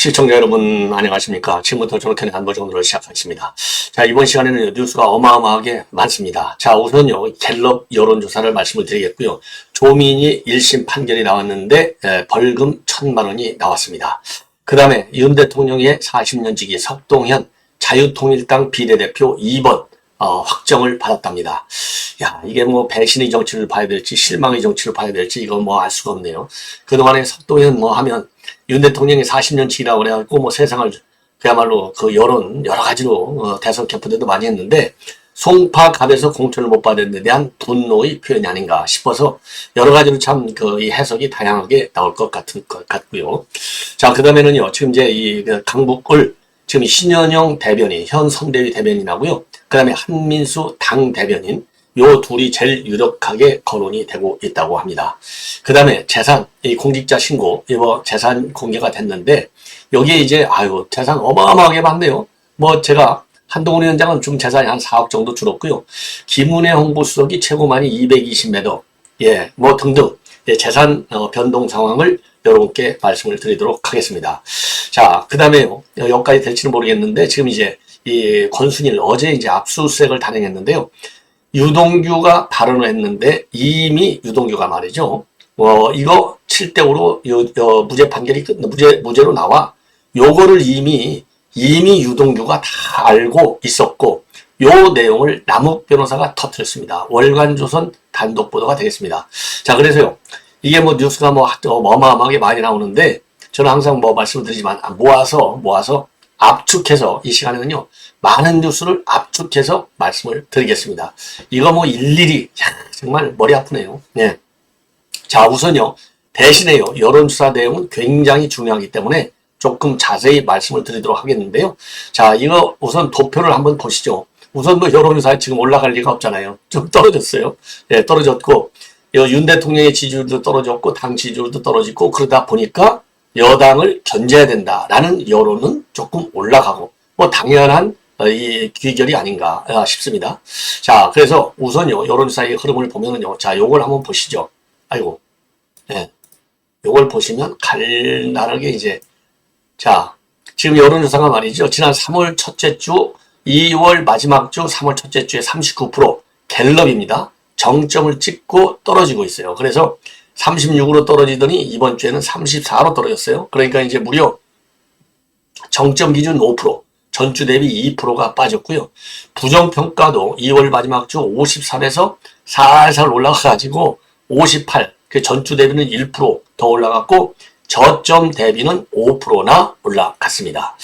시청자 여러분 안녕하십니까. 지금부터 조록현의 안보정도를 시작하겠습니다. 자, 이번 시간에는 뉴스가 어마어마하게 많습니다. 자, 우선요 갤럽 여론조사를 말씀을 드리겠고요. 조민희 1심 판결이 나왔는데 벌금 1,000만 원이 나왔습니다. 그 다음에 윤 대통령의 40년 지기 석동현 자유통일당 비례대표 2번 확정을 받았답니다. 야, 이게 뭐 배신의 정치를 봐야 될지 실망의 정치를 봐야 될지 이거 뭐 알 수가 없네요. 그동안에 석동현 뭐 하면 윤 대통령이 40년 지기라고 그래갖고 뭐 세상을 그야말로 그 여론 여러 가지로 대선 캠프 때도 많이 했는데 송파갑에서 공천을 못 받은 데 대한 분노의 표현이 아닌가 싶어서 여러 가지로 참 그 이 해석이 다양하게 나올 것 같고요. 자, 그 다음에는요 지금 이제 이 강북을 지금 신현영 대변인, 현 선대위 대변인하고요. 그 다음에 한민수 당 대변인, 요 둘이 제일 유력하게 거론이 되고 있다고 합니다. 그 다음에 재산, 이 공직자 신고, 이거 재산 공개가 됐는데, 여기에 이제, 재산 어마어마하게 많네요. 뭐, 제가, 한동훈 위원장은 좀 재산이 한 4억 정도 줄었고요. 김은혜 홍보수석이 최고만이 220m, 예, 뭐 등등, 예, 재산 변동 상황을 여러분께 말씀을 드리도록 하겠습니다. 자, 그 다음에요. 여기까지 될지는 모르겠는데, 지금 이제, 이 권순일 어제 이제 압수수색을 단행했는데요. 유동규가 발언을 했는데 이미 유동규가 말이죠. 이거 7대5로 무죄 판결이 무죄로 나와. 요거를 이미 유동규가 다 알고 있었고 요 내용을 남욱 변호사가 터뜨렸습니다. 월간조선 단독 보도가 되겠습니다. 자, 그래서요. 이게 뭐 뉴스가 뭐 어마어마하게 많이 나오는데 저는 항상 뭐 말씀을 드리지만 모아서 압축해서 이 시간에는요 많은 뉴스를 압축해서 말씀을 드리겠습니다. 이거 뭐 일일이 정말 머리 아프네요. 네. 자, 우선요 대신에요 여론조사 내용은 굉장히 중요하기 때문에 조금 자세히 말씀을 드리도록 하겠는데요. 자, 이거 우선 도표를 한번 보시죠. 우선 뭐 여론조사에 지금 올라갈 리가 없잖아요. 좀 떨어졌어요. 네, 떨어졌고 윤 대통령의 지지율도 떨어졌고 당 지지율도 떨어지고 그러다 보니까 여당을 견제해야 된다라는 여론은 조금 올라가고 뭐 당연한 이 귀결이 아닌가 싶습니다. 자, 그래서 우선요 여론조사의 흐름을 보면은요, 자, 요걸 한번 보시죠. 아이고, 네, 요걸 보시면 갈나르게 이제 자 지금 여론조사가 말이죠. 지난 3월 첫째 주, 2월 마지막 주, 3월 첫째 주에 39% 갤럽입니다. 정점을 찍고 떨어지고 있어요. 그래서 36으로 떨어지더니 이번 주에는 34로 떨어졌어요. 그러니까 이제 무려 정점 기준 5%, 전주 대비 2%가 빠졌고요. 부정평가도 2월 마지막 주 53에서 살살 올라가가지고 58, 그 전주 대비는 1%더 올라갔고 저점 대비는 5%나 올라갔습니다.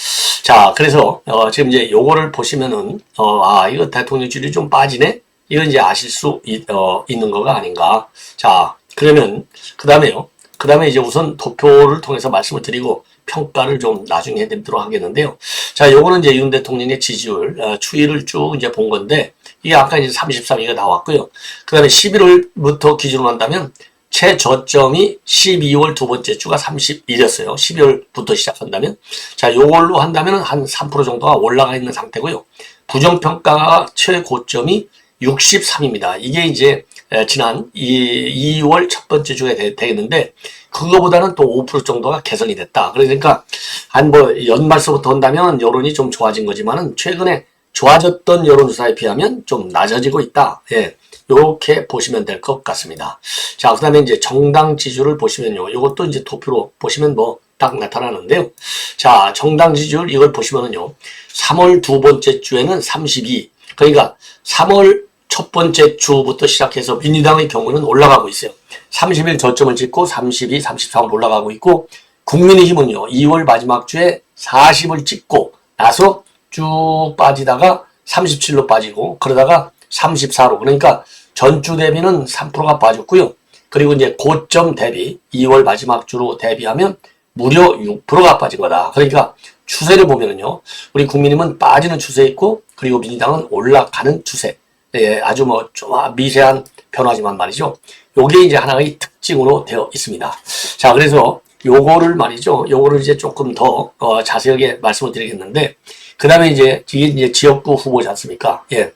자, 그래서 지금 이제 요거를 보시면은 이거 대통령 지지율이 좀 빠지네. 이건 이제 아실 수 있는 거가 아닌가. 자, 그러면 그 다음에 이제 우선 도표를 통해서 말씀을 드리고 평가를 좀 나중에 해드리도록 하겠는데요. 자, 요거는 이제 윤 대통령의 지지율 추이를 쭉 이제 본 건데 이게 아까 이제 33위가 나왔고요. 그 다음에 11월부터 기준으로 한다면 최저점이 12월 두 번째 주가 31이었어요. 12월부터 시작한다면. 자, 요걸로 한다면 한 3% 정도가 올라가 있는 상태고요. 부정평가가 최고점이 63입니다. 이게 이제 지난 2월 첫 번째 주에 되겠는데 그거보다는 또 5% 정도가 개선이 됐다. 그러니까 한 뭐 연말서부터 한다면 여론이 좀 좋아진 거지만은 최근에 좋아졌던 여론조사에 비하면 좀 낮아지고 있다. 예. 이렇게 보시면 될 것 같습니다. 자, 그 다음에 이제 정당 지지율을 보시면요. 이것도 이제 도표로 보시면 뭐 딱 나타나는데요. 자, 정당 지지율 이걸 보시면은요. 3월 두 번째 주에는 32. 그러니까 3월 첫 번째 주부터 시작해서 민주당의 경우는 올라가고 있어요. 30일 저점을 찍고 32, 33 올라가고 있고 국민의힘은요. 2월 마지막 주에 40을 찍고 나서 쭉 빠지다가 37로 빠지고 그러다가 34로 그러니까 전주 대비는 3%가 빠졌고요. 그리고 이제 고점 대비 2월 마지막 주로 대비하면 무려 6%가 빠진 거다. 그러니까 추세를 보면은요. 우리 국민의힘은 빠지는 추세 있고 그리고 민주당은 올라가는 추세. 예, 아주 뭐 좀 미세한 변화지만 말이죠. 요게 이제 하나의 특징으로 되어 있습니다. 자, 그래서 요거를 말이죠. 요거를 이제 조금 더 자세하게 말씀을 드리겠는데 그 다음에 이제 이게 이제 지역구 후보지 않습니까? 예.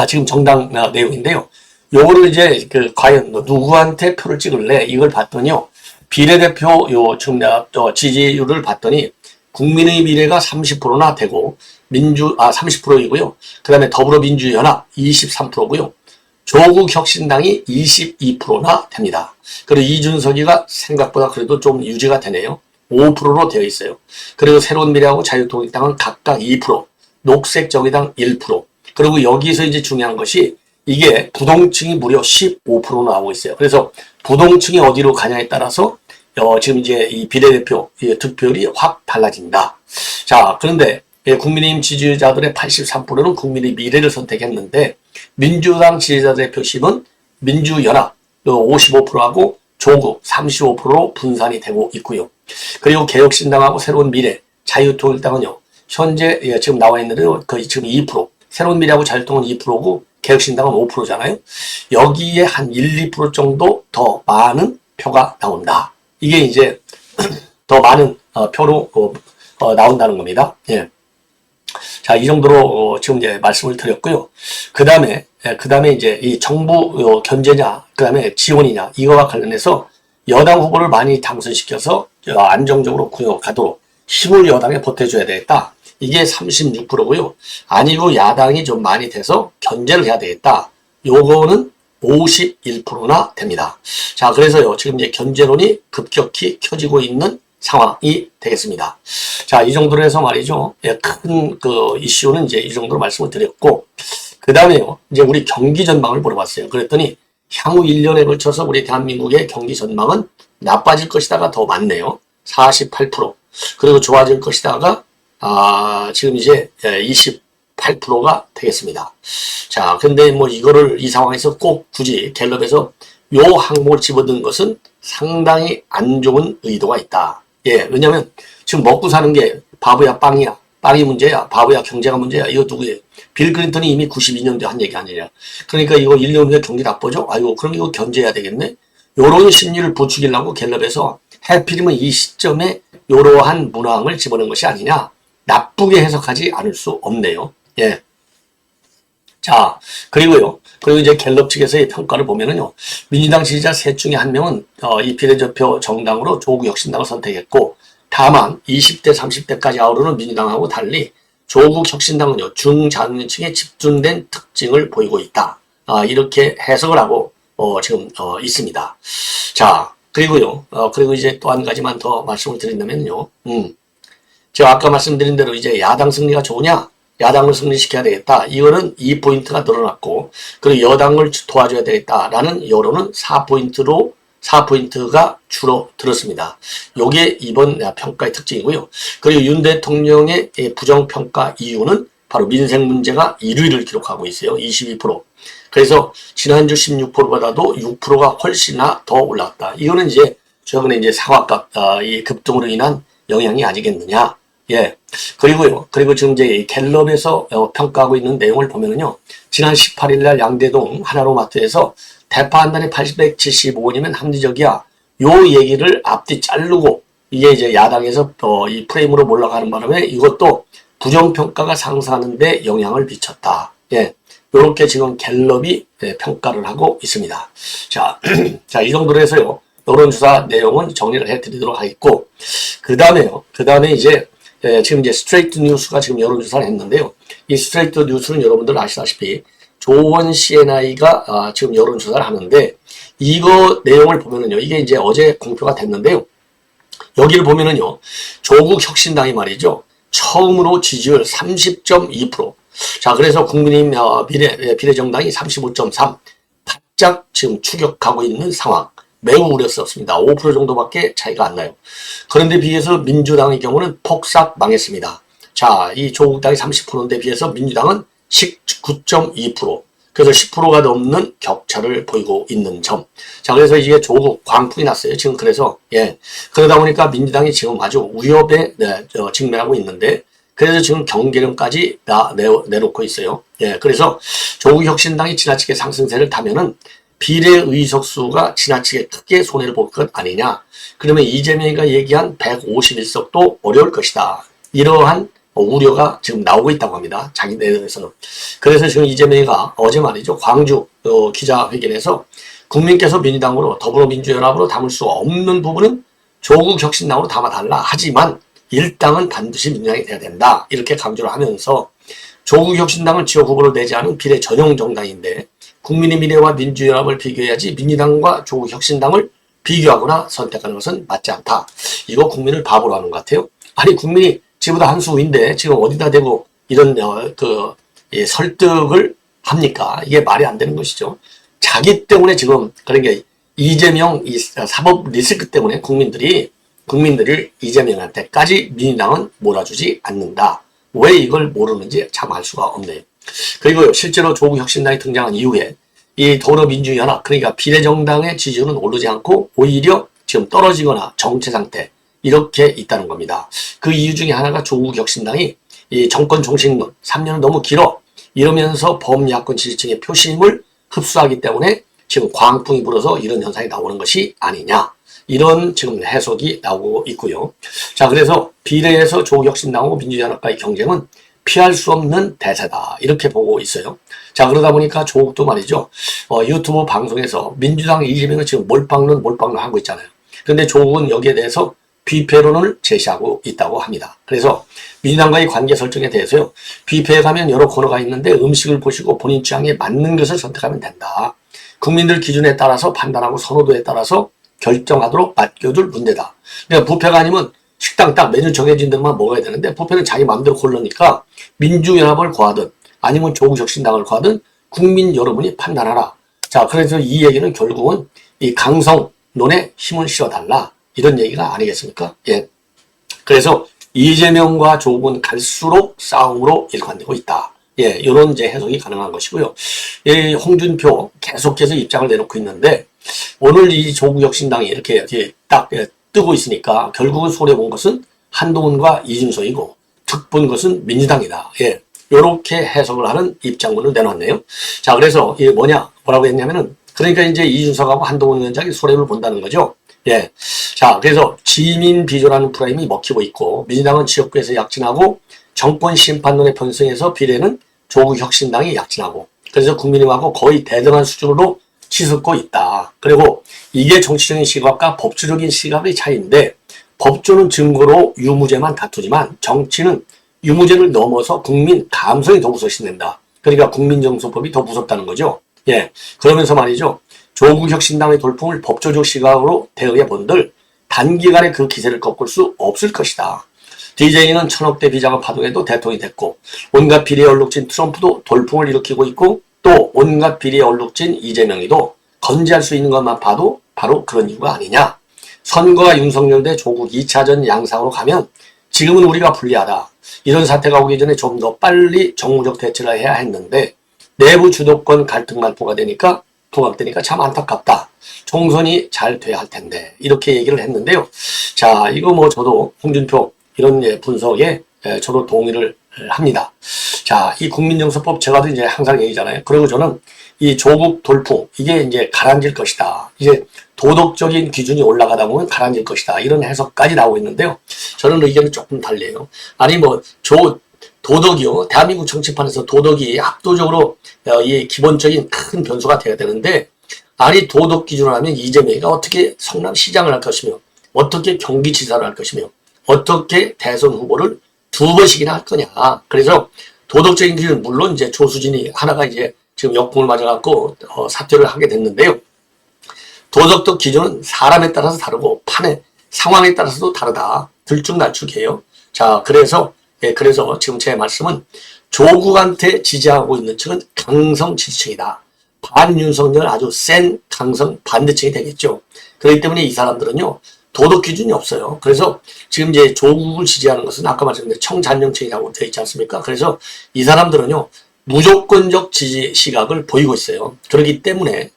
지금 정당 내용인데요. 요거를 이제 과연 누구한테 표를 찍을래? 이걸 봤더니요. 비례대표 지금 지지율을 봤더니 국민의 미래가 30%나 되고 30%이고요. 그 다음에 더불어민주연합 23%고요. 조국혁신당이 22%나 됩니다. 그리고 이준석이가 생각보다 그래도 좀 유지가 되네요. 5%로 되어 있어요. 그리고 새로운미래하고 자유통일당은 각각 2%, 녹색정의당 1%. 그리고 여기서 이제 중요한 것이 이게 부동층이 무려 15% 나오고 있어요. 그래서 부동층이 어디로 가냐에 따라서 지금 이제 이 비례대표 득표율이 확 달라진다. 자, 그런데 국민의힘 지지자들의 83%는 국민의 미래를 선택했는데 민주당 지지자들의 표심은 민주연합 55%하고 조국 35%로 분산이 되고 있고요. 그리고 개혁신당하고 새로운미래, 자유통일당은요. 현재 지금 나와 있는 데는 거의 지금 2%, 새로운미래하고 자유통일은 2%고 개혁신당은 5%잖아요. 여기에 한 1, 2% 정도 더 많은 표가 나온다. 이게 이제 더 많은 표로 나온다는 겁니다. 예. 자, 이 정도로 지금 이제 말씀을 드렸고요. 그 다음에 이제 이 정부 견제냐, 그 다음에 지원이냐, 이거와 관련해서 여당 후보를 많이 당선시켜서 안정적으로 가도록 힘을 여당에 보태줘야 되겠다. 이게 36%고요. 아니고 야당이 좀 많이 돼서 견제를 해야 되겠다. 요거는 51%나 됩니다. 자, 그래서요, 지금 이제 견제론이 급격히 켜지고 있는 상황이 되겠습니다. 자, 이 정도로 해서 말이죠. 예, 큰 이슈는 이제 이 정도로 말씀을 드렸고, 그 다음에요, 이제 우리 경기 전망을 물어봤어요. 그랬더니 향후 1년에 걸쳐서 우리 대한민국의 경기 전망은 나빠질 것이다가 더 많네요. 48%. 그리고 좋아질 것이다가, 지금 이제 28%가 되겠습니다. 자, 근데 뭐 이거를 이 상황에서 꼭 굳이 갤럽에서 요 항목을 집어든 것은 상당히 안 좋은 의도가 있다. 예, 왜냐면 지금 먹고 사는 게 바보야 빵이야. 빵이 문제야. 바보야 경제가 문제야. 이거 누구예요? 빌 클린턴이 이미 92년도에 한 얘기 아니냐. 그러니까 이거 1년 후에 경기 나빠져? 아이고 그럼 이거 견제해야 되겠네. 요런 심리를 부추기려고 갤럽에서 해필이면 이 시점에 요러한 문항을 집어넣은 것이 아니냐. 나쁘게 해석하지 않을 수 없네요. 예. 자, 그리고 이제 갤럽 측에서의 평가를 보면은요, 민주당 지지자 셋 중에 한 명은, 이 비례대표 정당으로 조국혁신당을 선택했고, 다만 20대, 30대까지 아우르는 민주당하고 달리 조국혁신당은요, 중장년층에 집중된 특징을 보이고 있다. 이렇게 해석을 하고, 지금, 있습니다. 자, 그리고 이제 또 한 가지만 더 말씀을 드린다면요, 제가 아까 말씀드린 대로 이제 야당 승리가 좋으냐? 야당을 승리시켜야 되겠다. 이거는 2포인트가 늘어났고, 그리고 여당을 도와줘야 되겠다라는 여론은 4포인트가 줄어들었습니다. 요게 이번 평가의 특징이고요. 그리고 윤 대통령의 부정평가 이유는 바로 민생 문제가 1위를 기록하고 있어요. 22%. 그래서 지난주 16%보다도 6%가 훨씬나 더 올랐다. 이거는 이제 최근에 이제 사과값 이 급등으로 인한 영향이 아니겠느냐. 예. 그리고 지금 이제 갤럽에서 평가하고 있는 내용을 보면은요. 지난 18일 날 양대동 하나로마트에서 대파 한 단에 875원이면 합리적이야. 요 얘기를 앞뒤 자르고 이게 이제 야당에서 이 프레임으로 몰아가는 바람에 이것도 부정평가가 상승하는데 영향을 미쳤다. 예. 요렇게 지금 갤럽이 평가를 하고 있습니다. 자, 자, 이 정도로 해서요. 여론조사 내용은 정리를 해드리도록 하겠고, 그 다음에 이제 지금 이제 스트레이트 뉴스가 지금 여론조사를 했는데요. 이 스트레이트 뉴스는 여러분들 아시다시피 조원 CNI가 지금 여론조사를 하는데 이거 내용을 보면은요. 이게 이제 어제 공표가 됐는데요. 여기를 보면은요. 조국 혁신당이 말이죠. 처음으로 지지율 30.2%. 자, 그래서 국민의힘 비례정당이 35.3. 바짝 지금 추격하고 있는 상황. 매우 우려스럽습니다. 5% 정도밖에 차이가 안 나요. 그런데 비해서 민주당의 경우는 폭삭 망했습니다. 자, 이 조국당이 30%인데 비해서 민주당은 19.2%. 그래서 10%가 넘는 격차를 보이고 있는 점. 자, 그래서 이게 조국 광풍이 났어요. 지금 그래서, 예. 그러다 보니까 민주당이 지금 아주 위협에 직면하고 있는데, 그래서 지금 경계령까지 내놓고 있어요. 예. 그래서 조국 혁신당이 지나치게 상승세를 타면은 비례 의석수가 지나치게 크게 손해를 볼 것 아니냐. 그러면 이재명이가 얘기한 151석도 어려울 것이다. 이러한 우려가 지금 나오고 있다고 합니다. 자기 내에서는. 그래서 지금 이재명이가 어제 말이죠. 광주 기자회견에서 국민께서 민주당으로 더불어민주연합으로 담을 수 없는 부분은 조국 혁신당으로 담아달라. 하지만 일당은 반드시 민주당이 돼야 된다. 이렇게 강조를 하면서 조국혁신당은 지역 후보를 내지 않은 비례 전용 정당인데 국민의 미래와 민주연합을 비교해야지 민주당과 조국혁신당을 비교하거나 선택하는 것은 맞지 않다. 이거 국민을 바보로 하는 것 같아요. 아니 국민이 지금보다 한 수 위인데 지금 어디다 대고 이런 설득을 합니까? 이게 말이 안 되는 것이죠. 자기 때문에 지금 그러니까 이재명 이 사법 리스크 때문에 국민들을 이재명한테까지 민주당은 몰아주지 않는다. 왜 이걸 모르는지 참 알 수가 없네요. 그리고 실제로 조국혁신당이 등장한 이후에 이 더불어민주연합 그러니까 비례정당의 지지율은 오르지 않고 오히려 지금 떨어지거나 정체 상태 이렇게 있다는 겁니다. 그 이유 중에 하나가 조국혁신당이 이 정권 종식론 3년은 너무 길어 이러면서 범야권 지지층의 표심을 흡수하기 때문에 지금 광풍이 불어서 이런 현상이 나오는 것이 아니냐. 이런 지금 해석이 나오고 있고요. 자, 그래서 비례에서 조국혁신당하고 민주연합과의 경쟁은 피할 수 없는 대세다. 이렇게 보고 있어요. 자, 그러다 보니까 조국도 말이죠. 유튜브 방송에서 민주당 이재명은 지금 몰빵론 하고 있잖아요. 그런데 조국은 여기에 대해서 비패론을 제시하고 있다고 합니다. 그래서 민주당과의 관계 설정에 대해서요. 비패에 가면 여러 코너가 있는데 음식을 보시고 본인 취향에 맞는 것을 선택하면 된다. 국민들 기준에 따라서 판단하고 선호도에 따라서 결정하도록 맡겨둘 문제다. 그러니까 부패가 아니면 식당 딱 메뉴 정해진 대로만 먹어야 되는데 부패는 자기 마음대로 고르니까 민주연합을 구하든 아니면 조국혁신당을 구하든 국민 여러분이 판단하라. 자, 그래서 이 얘기는 결국은 이 강성론에 힘을 실어달라. 이런 얘기가 아니겠습니까? 예. 그래서 이재명과 조국은 갈수록 싸움으로 일관되고 있다. 예, 이런 이제 해석이 가능한 것이고요. 예, 홍준표 계속해서 입장을 내놓고 있는데 오늘 이 조국혁신당이 이렇게 딱 뜨고 있으니까 결국은 손해본 것은 한동훈과 이준석이고 득본 것은 민주당이다. 예, 이렇게 해석을 하는 입장문을 내놨네요. 자, 그래서 이게 뭐라고 했냐면은 그러니까 이제 이준석하고 한동훈 위원장이 손해를 본다는 거죠. 예. 자, 그래서 지민 비조라는 프레임이 먹히고 있고 민주당은 지역구에서 약진하고 정권 심판론에 편승해서 비례는 조국혁신당이 약진하고 그래서 국민의힘하고 거의 대등한 수준으로 치솟고 있다. 그리고 이게 정치적인 시각과 법조적인 시각의 차이인데 법조는 증거로 유무죄만 다투지만 정치는 유무죄를 넘어서 국민 감성이 더 우선시된다. 그러니까 국민정서법이 더 무섭다는 거죠. 예, 그러면서 말이죠. 조국혁신당의 돌풍을 법조적 시각으로 대응해 본들 단기간에 그 기세를 꺾을 수 없을 것이다. DJ는 천억대 비자금 파동에도 대통령이 됐고 온갖 비리에 얼룩진 트럼프도 돌풍을 일으키고 있고 또 온갖 비리에 얼룩진 이재명이도 건재할 수 있는 것만 봐도 바로 그런 이유가 아니냐. 선거가 윤석열 대 조국 2차전 양상으로 가면 지금은 우리가 불리하다. 이런 사태가 오기 전에 좀 더 빨리 정무적 대처를 해야 했는데 내부 주도권 갈등만 부각되니까 참 안타깝다. 총선이 잘 돼야 할 텐데 이렇게 얘기를 했는데요. 자, 이거 뭐 저도 홍준표 이런 분석에 저도 동의를 합니다. 자, 이 국민정서법 제가 이제 항상 얘기잖아요. 그리고 저는 이 조국 돌풍 이게 이제 가라앉을 것이다. 이제 도덕적인 기준이 올라가다 보면 가라앉을 것이다. 이런 해석까지 나오고 있는데요. 저는 의견이 조금 달라요. 아니 도덕이요. 대한민국 정치판에서 도덕이 압도적으로 이 기본적인 큰 변수가 돼야 되는데 아니 도덕 기준을 하면 이재명이가 어떻게 성남시장을 할 것이며 어떻게 경기지사를 할 것이며 어떻게 대선 후보를 2번씩이나 할 거냐. 그래서 도덕적인 기준 물론 이제 조수진이 하나가 이제 지금 역풍을 맞아갖고 사퇴를 하게 됐는데요. 도덕적 기준은 사람에 따라서 다르고 판의 상황에 따라서도 다르다. 들쭉날쭉해요. 자, 그래서 지금 제 말씀은 조국한테 지지하고 있는 측은 강성 지지층이다. 반윤석열 아주 센 강성 반대층이 되겠죠. 그렇기 때문에 이 사람들은요. 도덕 기준이 없어요. 그래서 지금 이제 조국을 지지하는 것은 아까 말씀드린 청잔정층이라고 되어 있지 않습니까? 그래서 이 사람들은요. 무조건적 지지 시각을 보이고 있어요. 그렇기 때문에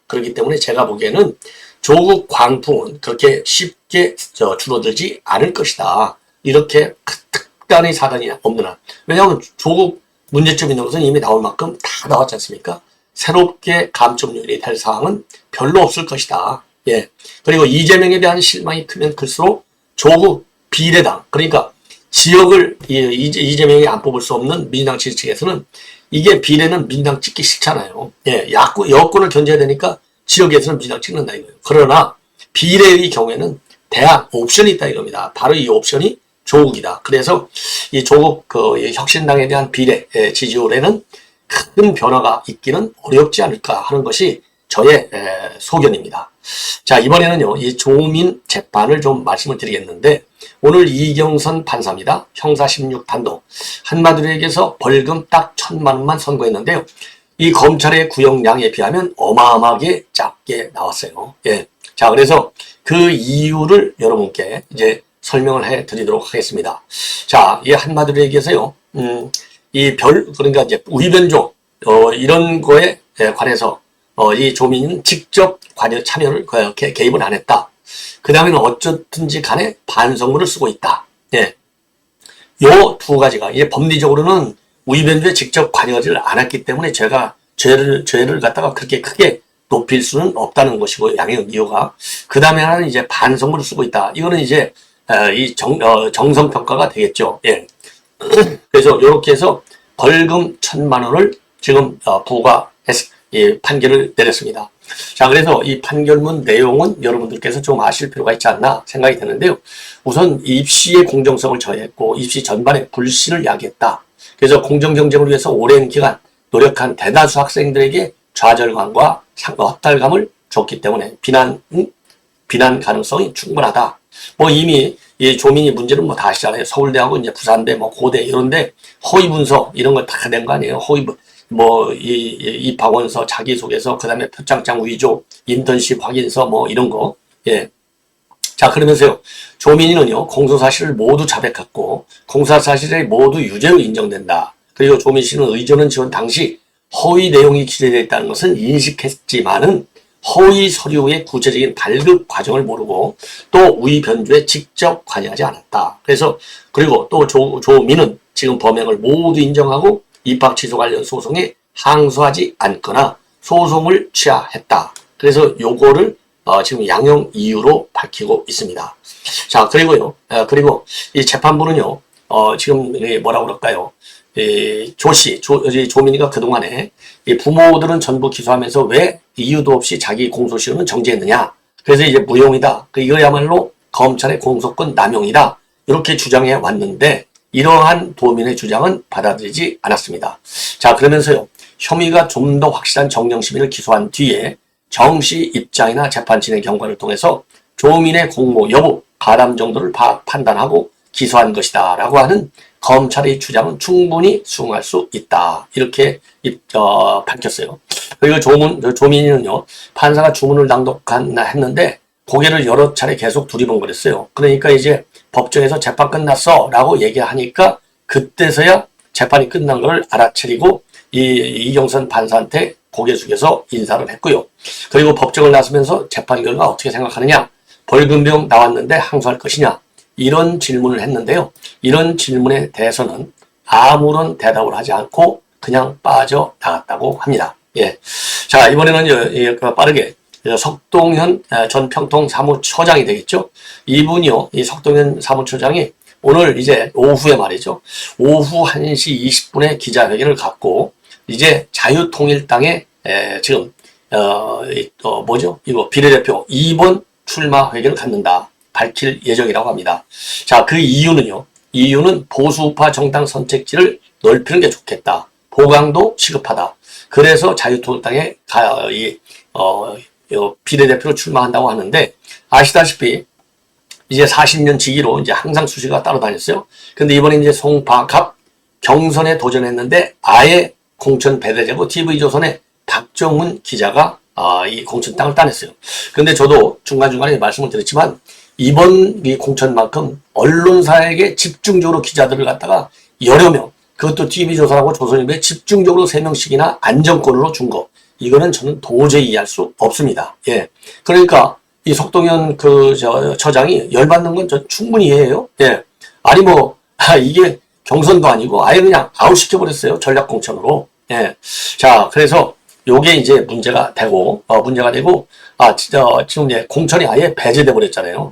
제가 보기에는 조국 광풍은 그렇게 쉽게 줄어들지 않을 것이다. 이렇게 특단의 사단이 없는 한. 왜냐하면 조국 문제점 있는 것은 이미 나올 만큼 다 나왔지 않습니까? 새롭게 감점 요인이 될 사항은 별로 없을 것이다. 예. 그리고 이재명에 대한 실망이 크면 클수록 조국 비례당, 그러니까 지역을 이재명이 안 뽑을 수 없는 민주당 지지층에서는 이게 비례는 민주당 찍기 싫잖아요. 예. 여권을 견제해야 되니까 지역에서는 민주당 찍는다 이거예요. 그러나 비례의 경우에는 대안, 옵션이 있다 이겁니다. 바로 이 옵션이 조국이다. 그래서 이 조국 그 혁신당에 대한 비례 지지율에는 큰 변화가 있기는 어렵지 않을까 하는 것이 저의 소견입니다. 자, 이번에는요, 이 조민 재판을 좀 말씀을 드리겠는데, 오늘 이경선 판사입니다. 형사 16단독. 한마디로 얘기해서 벌금 딱 1,000만 원만 선고했는데요. 이 검찰의 구형량에 비하면 어마어마하게 작게 나왔어요. 예. 자, 그래서 그 이유를 여러분께 이제 설명을 해 드리도록 하겠습니다. 자, 이 한마디로 얘기해서요, 그러니까 이제 우위변조, 이런 거에 관해서, 이 조민은 직접 참여를, 개입을 안 했다. 그 다음에는 어쨌든지 간에 반성문을 쓰고 있다. 예. 요 두 가지가, 이제 법리적으로는 우위변조에 직접 관여하지를 않았기 때문에 죄를 갖다가 그렇게 크게 높일 수는 없다는 것이고, 양형 이유가. 그 다음에 하나는 이제 반성문을 쓰고 있다. 이거는 이제, 정성평가가 되겠죠. 예. 그래서 이렇게 해서 벌금 1,000만 원을 지금, 판결을 내렸습니다. 자, 그래서 이 판결문 내용은 여러분들께서 좀 아실 필요가 있지 않나 생각이 드는데요. 우선 입시의 공정성을 저해했고, 입시 전반에 불신을 야기했다. 그래서 공정경쟁을 위해서 오랜 기간 노력한 대다수 학생들에게 좌절감과 허탈감을 줬기 때문에 비난 가능성이 충분하다. 뭐 이미 이 조민이 문제는 뭐 다 아시잖아요. 서울대하고 이제 부산대, 뭐 고대 이런데 허위 문서 이런 걸 다 낸 거 아니에요. 입학원서, 자기소개서, 그 다음에 표창장 위조, 인턴십 확인서, 뭐 이런 거. 예. 자, 그러면서요, 조민이는요, 공소사실을 모두 자백했고, 공소사실이 모두 유죄로 인정된다. 그리고 조민 씨는 의전원 지원 당시 허위 내용이 기재되어 있다는 것은 인식했지만은 허위 서류의 구체적인 발급 과정을 모르고 또 우위 변조에 직접 관여하지 않았다. 그리고 또 조민은 지금 범행을 모두 인정하고 입학 취소 관련 소송에 항소하지 않거나 소송을 취하했다. 그래서 요거를 지금 양형 이유로 밝히고 있습니다. 자, 그리고 이 재판부는요, 지금 뭐라고 그럴까요? 조민이가 그동안에 이 부모들은 전부 기소하면서 왜 이유도 없이 자기 공소시효는 정지했느냐. 그래서 이제 무용이다. 이거야말로 검찰의 공소권 남용이다. 이렇게 주장해 왔는데 이러한 도민의 주장은 받아들이지 않았습니다. 자, 그러면서요, 혐의가 좀 더 확실한 정정시민을 기소한 뒤에 정시 입장이나 재판 진행 경과를 통해서 조민의 공모 여부, 가담 정도를 판단하고 기소한 것이다 라고 하는 검찰의 주장은 충분히 수긍할 수 있다. 이렇게 밝혔어요. 그리고 조민이는요, 판사가 주문을 낭독했는데 고개를 여러 차례 계속 두리번거렸어요. 그러니까 이제 법정에서 재판 끝났어 라고 얘기하니까 그때서야 재판이 끝난 걸 알아차리고 이경선 판사한테 고개 숙여서 인사를 했고요. 그리고 법정을 나서면서 재판 결과 어떻게 생각하느냐, 벌금형 나왔는데 항소할 것이냐, 이런 질문을 했는데요. 이런 질문에 대해서는 아무런 대답을 하지 않고 그냥 빠져나갔다고 합니다. 예. 자, 이번에는 빠르게 석동현 전 평통 사무처장이 되겠죠. 이분이요, 이 석동현 사무처장이 오늘 이제 오후에 말이죠. 오후 1시 20분에 기자회견을 갖고 이제 자유통일당에 지금 이거 비례대표 2번 출마 회견을 갖는다. 밝힐 예정이라고 합니다. 자, 그 이유는 보수우파 정당 선택지를 넓히는 게 좋겠다. 보강도 시급하다. 그래서 자유통일당에 비례대표로 출마한다고 하는데, 아시다시피 이제 40년 지기로 이제 항상 수시가 따라다녔어요. 근데 이번에 이제 송파갑 경선에 도전했는데 아예 공천 배제되고 TV조선의 박정훈 기자가 이 공천 땅을 따냈어요. 근데 저도 중간중간에 말씀을 드렸지만 이번 이 공천만큼 언론사에게 집중적으로 기자들을 갖다가 여러 명, 그것도 TV조선하고 조선일보에 집중적으로 3명씩이나 안정권으로 준 거, 이거는 저는 도저히 이해할 수 없습니다. 예. 그러니까 이 석동현 처장이 열받는 건 저 충분히 이해해요. 예. 아니 이게 경선도 아니고 아예 그냥 아웃시켜버렸어요. 전략공천으로. 예. 자, 그래서 요게 이제 문제가 되고, 지금 이제 공천이 아예 배제돼 버렸잖아요.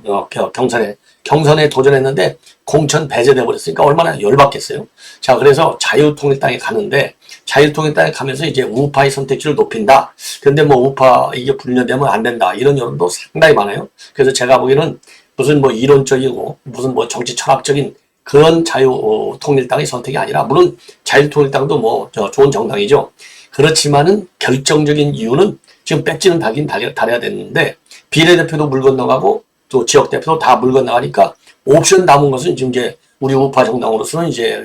경선에 도전했는데 공천 배제돼 버렸으니까 얼마나 열받겠어요. 자, 그래서 자유통일당에 가는데, 자유통일당에 가면서 이제 우파의 선택지를 높인다. 근데 우파 이게 분열되면 안 된다. 이런 여론도 상당히 많아요. 그래서 제가 보기에는 무슨 이론적이고, 무슨 정치 철학적인 그런 자유통일당의 선택이 아니라, 물론 자유통일당도 뭐 좋은 정당이죠. 그렇지만은 결정적인 이유는 지금 배지는 달아야 되는데 비례대표도 물 건너가고 또 지역대표도 다 물 건너가니까 옵션 남은 것은 지금 이제 우리 우파 정당으로서는 이제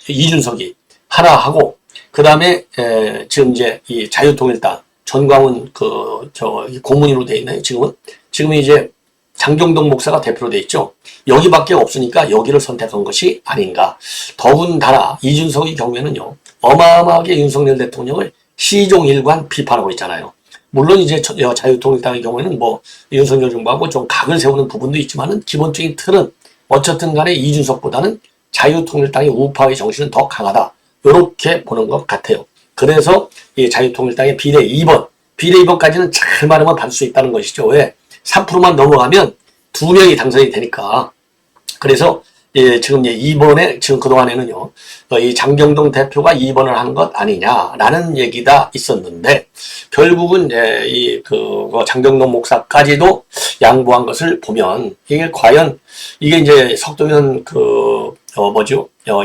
이준석이 하나 하고, 그 다음에 지금 이제 이 자유통일당 전광훈 고문으로 돼 있나요? 지금은 이제 장경동 목사가 대표로 돼 있죠. 여기밖에 없으니까 여기를 선택한 것이 아닌가. 더군다나 이준석의 경우에는요, 어마어마하게 윤석열 대통령을 시종일관 비판하고 있잖아요. 물론 이제 자유통일당의 경우에는 뭐 윤석열 정부하고 좀 각을 세우는 부분도 있지만은 기본적인 틀은 어쨌든 간에 이준석보다는 자유통일당의 우파의 정신은 더 강하다. 이렇게 보는 것 같아요. 그래서 이 자유통일당의 비례 2번까지는 잘 말하면 받을 수 있다는 것이죠. 왜? 3%만 넘어가면 2명이 당선이 되니까. 그래서 지금 이번에 지금 그동안에는요, 이 장경동 대표가 2번을 한 것 아니냐라는 얘기가 있었는데, 결국은 장경동 목사까지도 양보한 것을 보면, 이게 과연 이게 이제 석동현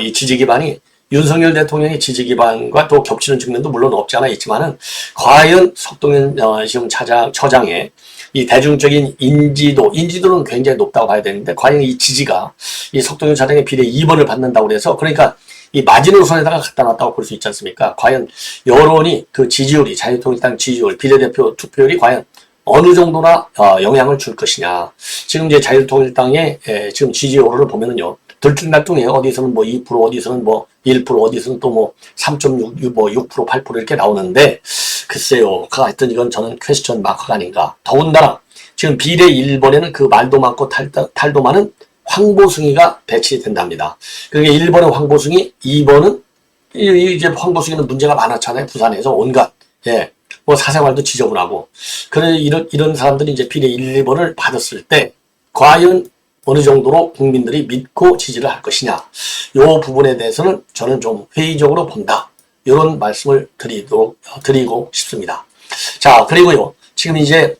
이 지지 기반이 윤석열 대통령의 지지 기반과 또 겹치는 측면도 물론 없지 않아 있지만은, 과연 석동현 지금 처장의 이 대중적인 인지도는 굉장히 높다고 봐야 되는데, 과연 이 지지가 이 석동현 차장의 비례 2번을 받는다고 그래서, 그러니까 이 마지노선에다가 갖다 놨다고 볼 수 있지 않습니까? 과연 여론이 자유통일당 지지율, 비례대표 투표율이 과연 어느 정도나 영향을 줄 것이냐. 지금 이제 자유통일당의 지금 지지율을 보면은요, 들쭉날쭉해요. 어디서는 뭐 2%, 어디서는 뭐 1%, 어디서는 또 뭐 3.6, 뭐 6%, 8% 이렇게 나오는데, 글쎄요. 하여튼 이건 저는 퀘스천 마크가 아닌가. 더군다나 지금 비례 1번에는 그 말도 많고 탈도 많은 황보승이가 배치된답니다. 그게 1번은 황보승이, 2번은 이제 황보승이는 문제가 많았잖아요. 부산에서 온갖 뭐 사생활도 지저분하고. 그래 이런 사람들이 이제 비례 1, 2번을 받았을 때 과연 어느 정도로 국민들이 믿고 지지를 할 것이냐. 이 부분에 대해서는 저는 좀 회의적으로 본다. 이런 말씀을 드리고 싶습니다. 자, 그리고요, 지금 이제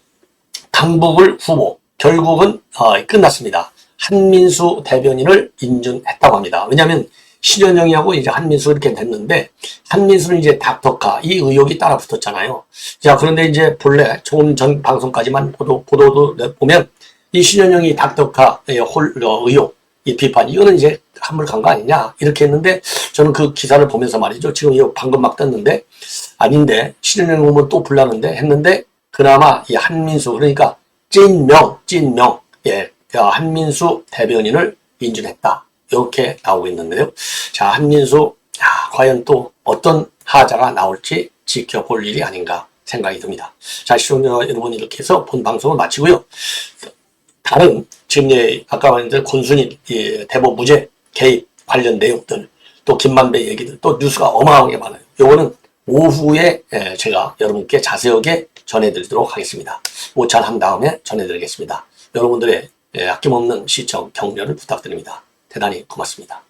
강북을 후보 결국은 끝났습니다. 한민수 대변인을 인준했다고 합니다. 왜냐하면 신현영이하고 이제 한민수 이렇게 됐는데, 한민수는 이제 닥터카 이 의혹이 따라 붙었잖아요. 자, 그런데 이제 본래 조금 전 방송까지만 보도도 보면 이 신현영이 닥터카 의혹, 이 비판, 이거는 이제 한물 간 거 아니냐 이렇게 했는데, 저는 그 기사를 보면서 말이죠. 지금 이거 방금 막 떴는데 아닌데, 신현영 의원 또 불렀는데 했는데, 그나마 이 한민수, 그러니까 찐명 한민수 대변인을 인준했다. 이렇게 나오고 있는데요. 자, 한민수, 과연 또 어떤 하자가 나올지 지켜볼 일이 아닌가 생각이 듭니다. 자, 시청자 여러분, 이렇게 해서 본 방송을 마치고요. 다른 지금 아까 말했던 권순일 대법 무죄 개입 관련 내용들, 또 김만배 얘기들, 또 뉴스가 어마어마하게 많아요. 요거는 오후에 제가 여러분께 자세하게 전해드리도록 하겠습니다. 오찬한 다음에 전해드리겠습니다. 여러분들의 아낌없는 시청 격려를 부탁드립니다. 대단히 고맙습니다.